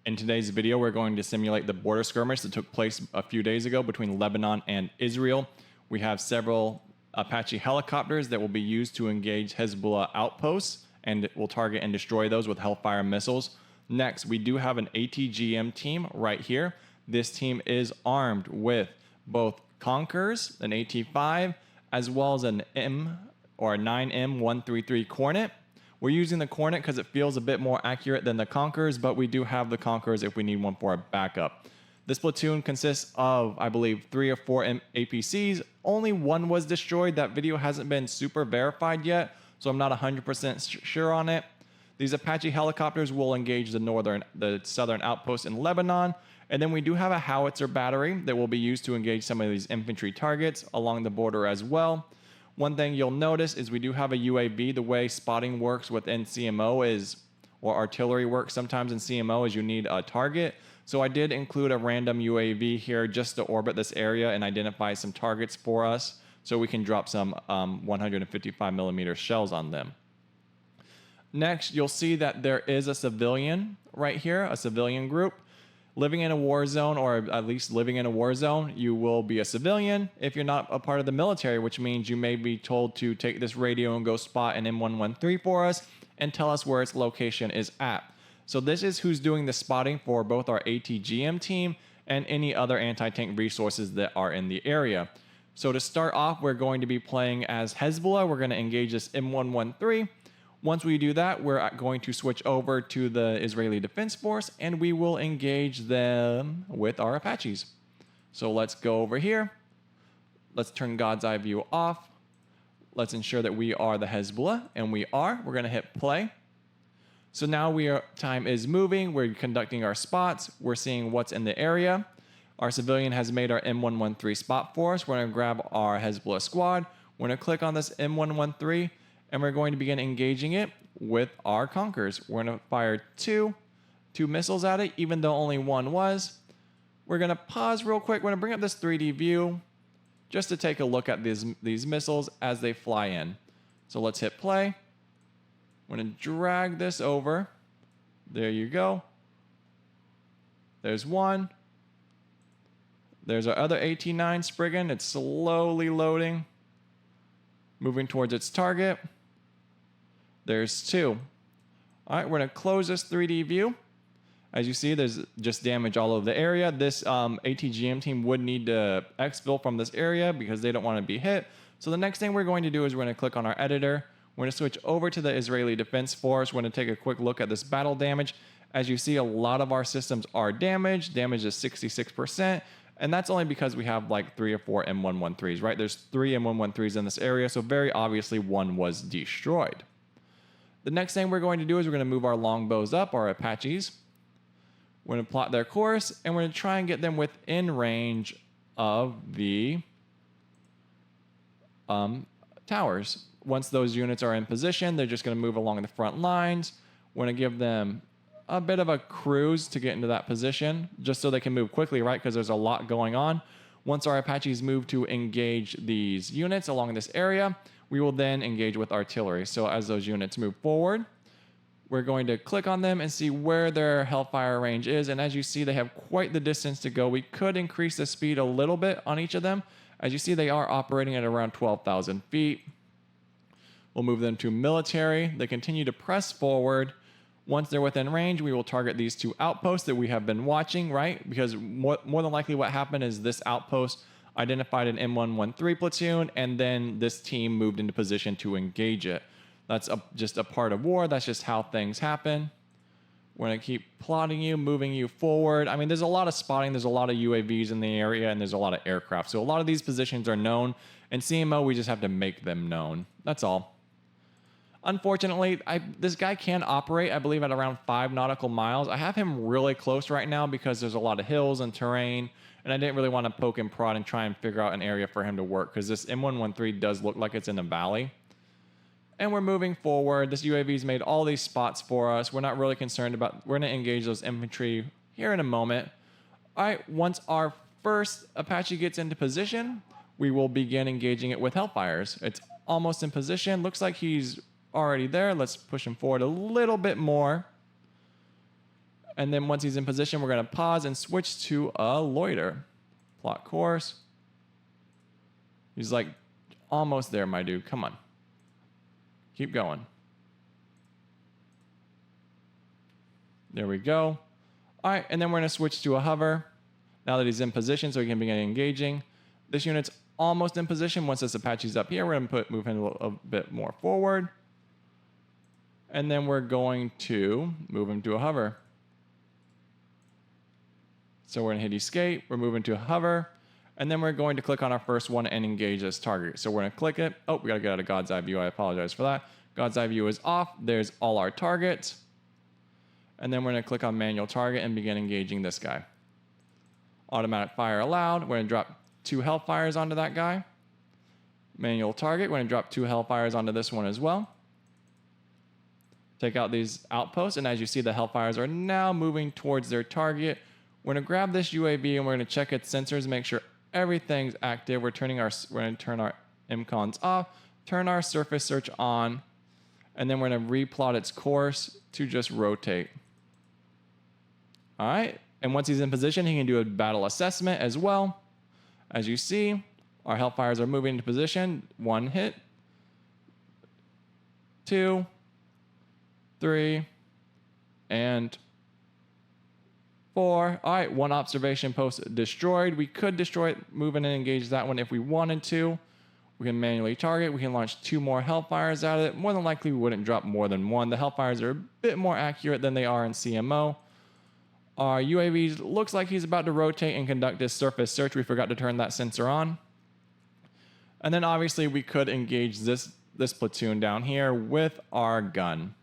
In today's video, we're going to simulate the border skirmish that took place a few days ago between Lebanon and Israel. We have several Apache helicopters that will be used to engage Hezbollah outposts, and it will target and destroy those with Hellfire missiles. Next, we do have an ATGM team right here. This team is armed with both Conquerors, an AT-5, as well as an M or a 9M133 Cornet. We're using the Cornet because it feels a bit more accurate than the Conquerors, but we do have the Conquerors if we need one for a backup. This platoon consists of, I believe, 3 or 4 APCs. Only one was destroyed. That video hasn't been super verified yet, so I'm not 100% sure on it. These Apache helicopters will engage the southern outpost in Lebanon, and then we do have a howitzer battery that will be used to engage some of these infantry targets along the border as well. One thing you'll notice is we do have a UAV. The way spotting works within CMO is, or artillery works sometimes in CMO, is you need a target. So I did include a random UAV here just to orbit this area and identify some targets for us so we can drop some 155mm shells on them. Next, you'll see that there is a civilian right here, a civilian group. Living in a war zone, or at least living in a war zone, you will be a civilian if you're not a part of the military, which means you may be told to take this radio and go spot an M113 for us and tell us where its location is at. So this is who's doing the spotting for both our ATGM team and any other anti-tank resources that are in the area. So to start off, we're going to be playing as Hezbollah. We're going to engage this M113. Once we do that, we're going to switch over to the Israeli Defense Force, and we will engage them with our Apaches. So let's go over here. Let's turn God's Eye View off. Let's ensure that we are the Hezbollah, and we are. We're going to hit play. So now time is moving. We're conducting our spots. We're seeing what's in the area. Our civilian has made our M113 spot for us. We're going to grab our Hezbollah squad. We're going to click on this M113. And we're going to begin engaging it with our Conquerors. We're going to fire two missiles at it, even though only one was. We're going to pause real quick. We're going to bring up this 3D view just to take a look at these missiles as they fly in. So let's hit play. I'm going to drag this over. There you go. There's one. There's our other AT-9 Spriggan. It's slowly loading, moving towards its target. There's two. All right, we're going to close this 3D view. As you see, there's just damage all over the area. This ATGM team would need to exfil from this area because they don't want to be hit. So the next thing we're going to do is we're going to click on our editor. We're going to switch over to the Israeli Defense Force. We're going to take a quick look at this battle damage. As you see, a lot of our systems are damaged. Damage is 66%. And that's only because we have like 3 or 4 M113s, right? There's 3 M113s in this area, so very obviously one was destroyed. The next thing we're going to do is we're going to move our longbows up, our Apaches. We're going to plot their course, and we're going to try and get them within range of the towers. Once those units are in position, they're just going to move along the front lines. We're going to give them a bit of a cruise to get into that position, just so they can move quickly, right? Because there's a lot going on. Once our Apaches move to engage these units along this area, we will then engage with artillery. So as those units move forward, we're going to click on them and see where their Hellfire range is. And as you see, they have quite the distance to go. We could increase the speed a little bit on each of them. As you see, they are operating at around 12,000 feet. We'll move them to military. They continue to press forward. Once they're within range, we will target these 2 outposts that we have been watching, right? Because more than likely what happened is this outpost identified an M113 platoon, and then this team moved into position to engage it. That's just a part of war. That's just how things happen. We're going to keep plotting you, moving you forward. I mean, there's a lot of spotting. There's a lot of UAVs in the area, and there's a lot of aircraft. So a lot of these positions are known. In CMO, we just have to make them known. That's all. Unfortunately, this guy can operate, I believe, at around 5 nautical miles. I have him really close right now because there's a lot of hills and terrain, and I didn't really want to poke and prod and try and figure out an area for him to work because this M113 does look like it's in a valley. And we're moving forward. This UAV's made all these spots for us. We're not really concerned about... We're going to engage those infantry here in a moment. All right, once our first Apache gets into position, we will begin engaging it with Hellfires. It's almost in position. Looks like he's already there. Let's push him forward a little bit more. And then once he's in position, we're going to pause and switch to a loiter. Plot course. He's like almost there, my dude. Come on. Keep going. There we go. All right, and then we're going to switch to a hover. Now that he's in position, so he can begin engaging. This unit's almost in position. Once this Apache's up here, we're going to move him a little bit more forward. And then we're going to move him to a hover. So we're going to hit escape. We're moving to a hover. And then we're going to click on our first one and engage this target. So we're going to click it. Oh, we got to get out of God's Eye View. I apologize for that. God's Eye View is off. There's all our targets. And then we're going to click on manual target and begin engaging this guy. Automatic fire allowed. We're going to drop 2 hellfires onto that guy. Manual target. We're going to drop 2 hellfires onto this one as well. Take out these outposts. And as you see, the hellfires are now moving towards their target. We're going to grab this UAV and we're going to check its sensors, make sure everything's active. We're going to turn our MCONs off, turn our surface search on, and then we're going to replot its course to just rotate. All right. And once he's in position, he can do a battle assessment as well. As you see, our hellfires are moving into position. 1 hit, 2, 3, and 4. All right, 1 observation post destroyed. We could destroy it, move in and engage that one if we wanted to. We can manually target. We can launch 2 more hellfires at it. More than likely, we wouldn't drop more than 1. The hellfires are a bit more accurate than they are in CMO. Our UAV looks like he's about to rotate and conduct his surface search. We forgot to turn that sensor on. And then obviously we could engage this platoon down here with our gun.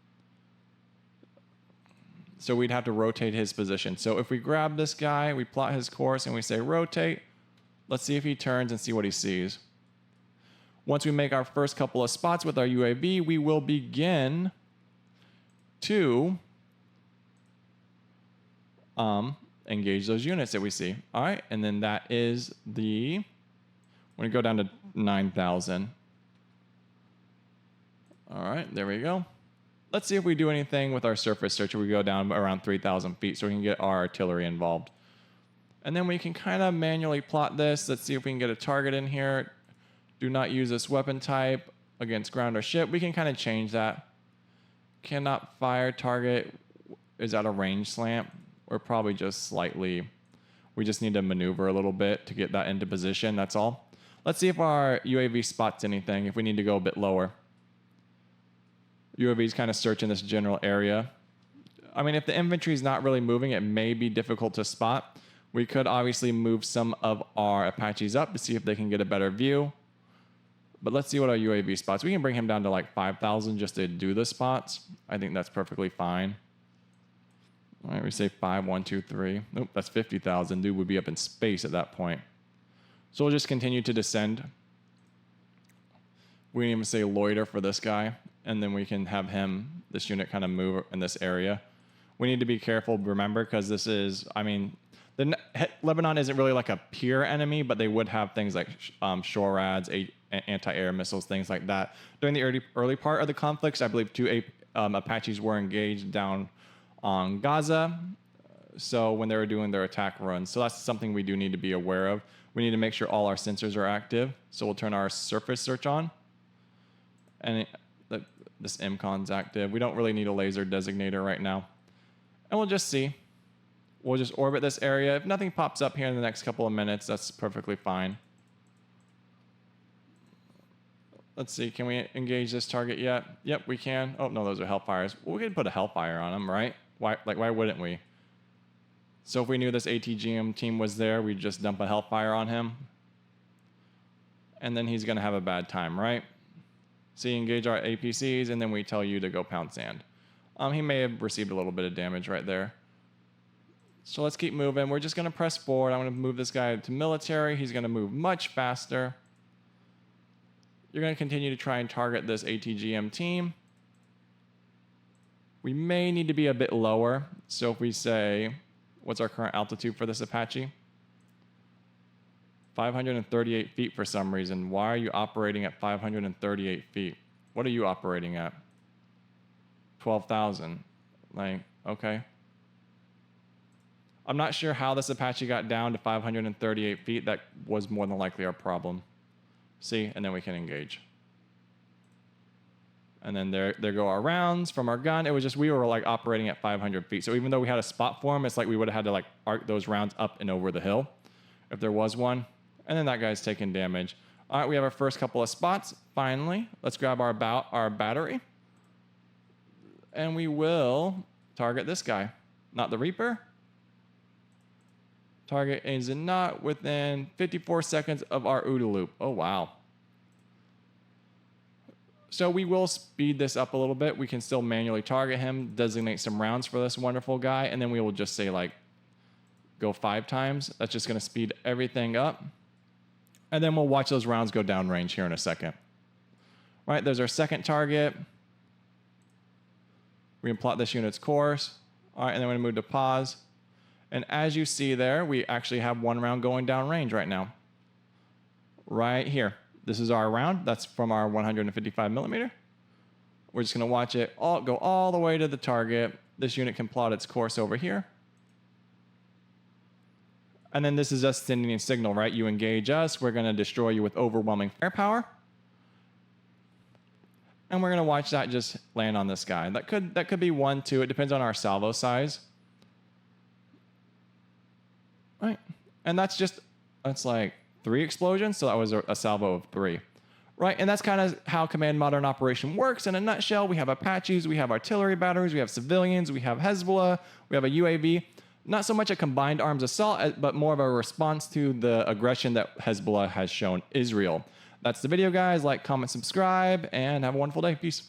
So we'd have to rotate his position. So if we grab this guy, we plot his course and we say rotate, let's see if he turns and see what he sees. Once we make our first couple of spots with our UAV, we will begin to engage those units that we see. All right, and then that is we're going to go down to 9,000. All right, there we go. Let's see if we do anything with our surface search. We go down around 3,000 feet so we can get our artillery involved. And then we can kind of manually plot this. Let's see if we can get a target in here. Do not use this weapon type against ground or ship. We can kind of change that. Cannot fire target is at a range slant. Or probably just slightly. We just need to maneuver a little bit to get that into position. That's all. Let's see if our UAV spots anything, if we need to go a bit lower. UAV is kind of searching this general area. I mean, if the infantry is not really moving, it may be difficult to spot. We could obviously move some of our Apaches up to see if they can get a better view. But let's see what our UAV spots. We can bring him down to like 5,000 just to do the spots. I think that's perfectly fine. All right, we say 5, 1, 2, 3. Nope, that's 50,000. Dude would be up in space at that point. So we'll just continue to descend. We can even say loiter for this guy, and then we can have this unit kind of move in this area. We need to be careful, remember, because this is, I mean, Lebanon isn't really like a pure enemy, but they would have things like SHORADs, anti-air missiles, things like that. During the early part of the conflicts, I believe 2 Apaches were engaged down on Gaza, so when they were doing their attack runs. So that's something we do need to be aware of. We need to make sure all our sensors are active. So we'll turn our surface search on. And this MCON's active. We don't really need a laser designator right now. And we'll just see. We'll just orbit this area. If nothing pops up here in the next couple of minutes, that's perfectly fine. Let's see, can we engage this target yet? Yep, we can. Oh, no, those are hellfires. Well, we could put a hellfire on them, right? Why wouldn't we? So if we knew this ATGM team was there, we'd just dump a hellfire on him. And then he's going to have a bad time, right? So you engage our APCs, and then we tell you to go pound sand. He may have received a little bit of damage right there. So let's keep moving. We're just going to press forward. I'm going to move this guy to military. He's going to move much faster. You're going to continue to try and target this ATGM team. We may need to be a bit lower. So if we say, what's our current altitude for this Apache? 538 feet for some reason. Why are you operating at 538 feet? What are you operating at? 12,000. Like, okay. I'm not sure how this Apache got down to 538 feet. That was more than likely our problem. See, and then we can engage. And then there go our rounds from our gun. It was just, we were like operating at 500 feet. So even though we had a spot for him, it's like we would have had to like arc those rounds up and over the hill if there was one. And then that guy's taking damage. All right, we have our first couple of spots. Finally, let's grab our battery. And we will target this guy. Not the Reaper. Target is not within 54 seconds of our OODA loop. Oh, wow. So we will speed this up a little bit. We can still manually target him, designate some rounds for this wonderful guy, and then we will just say like, go 5 times. That's just gonna speed everything up. And then we'll watch those rounds go downrange here in a second. All right, there's our second target. We can plot this unit's course. All right, and then we're gonna move to pause. And as you see there, we actually have 1 round going downrange right now. Right here. This is our round. That's from our 155 millimeter. We're just gonna watch it go all the way to the target. This unit can plot its course over here. And then this is us sending a signal, right? You engage us, we're gonna destroy you with overwhelming firepower. And we're gonna watch that just land on this guy. That could be 1, 2, it depends on our salvo size. Right, and that's like 3 explosions, so that was a salvo of 3. Right, and that's kind of how command modern operation works in a nutshell. We have Apaches, we have artillery batteries, we have civilians, we have Hezbollah, we have a UAV. Not so much a combined arms assault, but more of a response to the aggression that Hezbollah has shown Israel. That's the video, guys. Like, comment, subscribe, and have a wonderful day. Peace.